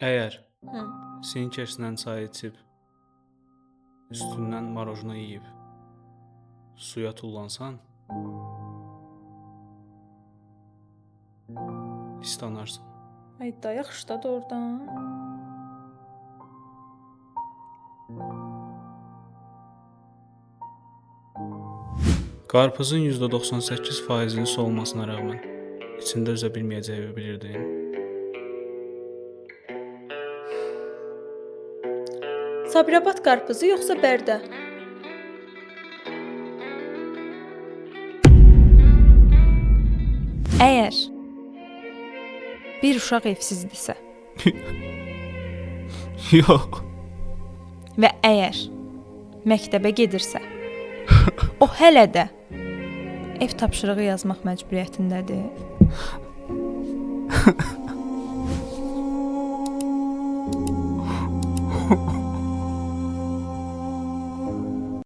Əgər Hı. Snickers-lə çay içib, üstündən marojna yeyib, suya tullansan, islanarsan. Ay da yaxşıdadır oradan. Qarpızın %98%-nin solmasına rəğmən içində üzə bilməyəcəyini bilirdin. Sabirabad qarpızı yoxsa Bərdə? Əgər bir uşaq evsizdirsə Yox. və əgər məktəbə gedirsə, o hələ də ev tapşırığı yazmaq məcburiyyətindədir.